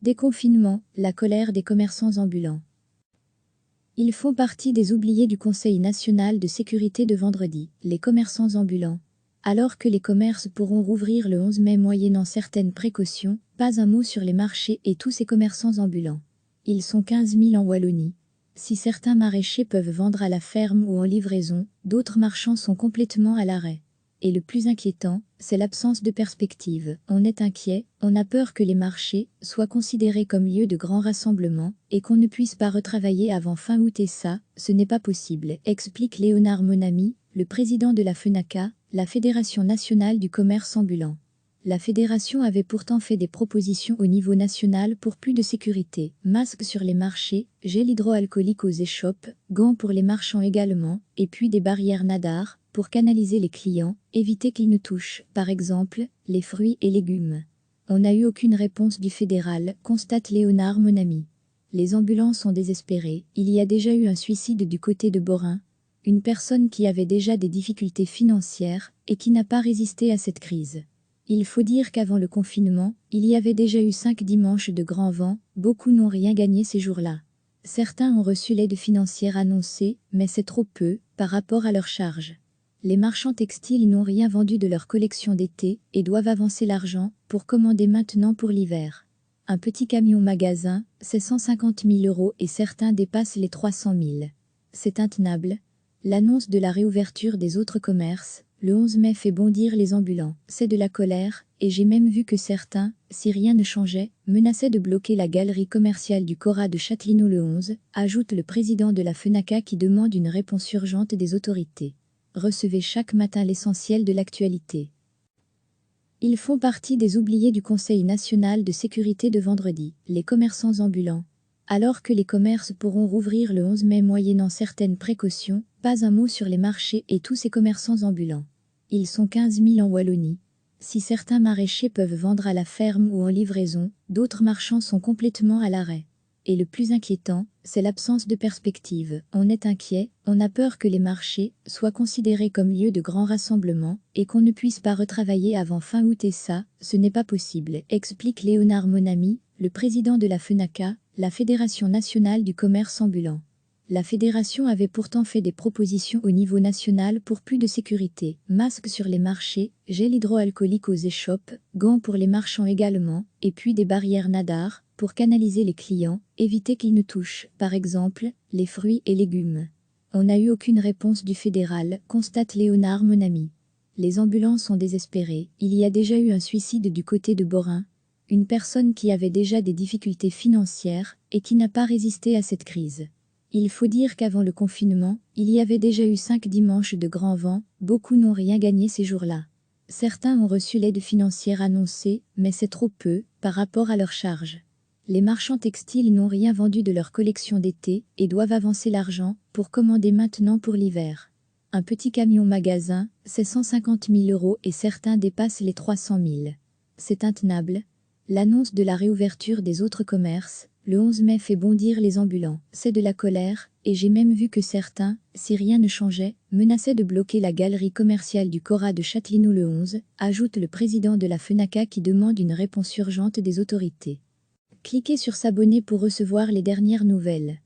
Déconfinement, la colère des commerçants ambulants. Ils font partie des oubliés du Conseil national de sécurité de vendredi, les commerçants ambulants. Alors que les commerces pourront rouvrir le 11 mai moyennant certaines précautions, pas un mot sur les marchés et tous ces commerçants ambulants. Ils sont 15 000 en Wallonie. Si certains maraîchers peuvent vendre à la ferme ou en livraison, d'autres marchands sont complètement à l'arrêt. Et le plus inquiétant, c'est l'absence de perspective. On est inquiet, on a peur que les marchés soient considérés comme lieux de grands rassemblements et qu'on ne puisse pas retravailler avant fin août et ça, ce n'est pas possible, explique Léonard Monami, le président de la FENACA, la Fédération nationale du commerce ambulant. La fédération avait pourtant fait des propositions au niveau national pour plus de sécurité, masques sur les marchés, gel hydroalcoolique aux échoppes, gants pour les marchands également, et puis des barrières nadar pour canaliser les clients, éviter qu'ils ne touchent, par exemple, les fruits et légumes. On n'a eu aucune réponse du fédéral, constate Léonard Monami. Les ambulants sont désespérés, il y a déjà eu un suicide du côté de Borin, une personne qui avait déjà des difficultés financières et qui n'a pas résisté à cette crise. Il faut dire qu'avant le confinement, il y avait déjà eu 5 dimanches de grand vent, beaucoup n'ont rien gagné ces jours-là. Certains ont reçu l'aide financière annoncée, mais c'est trop peu par rapport à leurs charges. Les marchands textiles n'ont rien vendu de leur collection d'été et doivent avancer l'argent pour commander maintenant pour l'hiver. Un petit camion magasin, c'est 150 000 € et certains dépassent les 300 000. C'est intenable. L'annonce de la réouverture des autres commerces, le 11 mai fait bondir les ambulants. C'est de la colère, et j'ai même vu que certains, si rien ne changeait, menaçaient de bloquer la galerie commerciale du Cora de Châtelineau le 11, ajoute le président de la FENACA qui demande une réponse urgente des autorités. Recevez chaque matin l'essentiel de l'actualité. Ils font partie des oubliés du Conseil national de sécurité de vendredi, les commerçants ambulants. Alors que les commerces pourront rouvrir le 11 mai moyennant certaines précautions, pas un mot sur les marchés et tous ces commerçants ambulants. Ils sont 15 000 en Wallonie. Si certains maraîchers peuvent vendre à la ferme ou en livraison, d'autres marchands sont complètement à l'arrêt. Et le plus inquiétant, c'est l'absence de perspective. On est inquiet, on a peur que les marchés soient considérés comme lieux de grands rassemblements et qu'on ne puisse pas retravailler avant fin août et ça, ce n'est pas possible, explique Léonard Monami, le président de la FENACA, la Fédération nationale du commerce ambulant. La fédération avait pourtant fait des propositions au niveau national pour plus de sécurité, masques sur les marchés, gel hydroalcoolique aux échoppes, gants pour les marchands également, et puis des barrières nadar pour canaliser les clients, éviter qu'ils ne touchent, par exemple, les fruits et légumes. On n'a eu aucune réponse du fédéral, constate Léonard Monami. Les ambulants sont désespérés, il y a déjà eu un suicide du côté de Borin, une personne qui avait déjà des difficultés financières et qui n'a pas résisté à cette crise. Il faut dire qu'avant le confinement, il y avait déjà eu 5 dimanches de grand vent, beaucoup n'ont rien gagné ces jours-là. Certains ont reçu l'aide financière annoncée, mais c'est trop peu par rapport à leurs charges. Les marchands textiles n'ont rien vendu de leur collection d'été et doivent avancer l'argent pour commander maintenant pour l'hiver. Un petit camion magasin, c'est 150 000 € et certains dépassent les 300 000. C'est intenable. L'annonce de la réouverture des autres commerces, le 11 mai fait bondir les ambulants. C'est de la colère, et j'ai même vu que certains, si rien ne changeait, menaçaient de bloquer la galerie commerciale du Cora de Châtelineau le 11, ajoute le président de la FENACA qui demande une réponse urgente des autorités. Cliquez sur s'abonner pour recevoir les dernières nouvelles.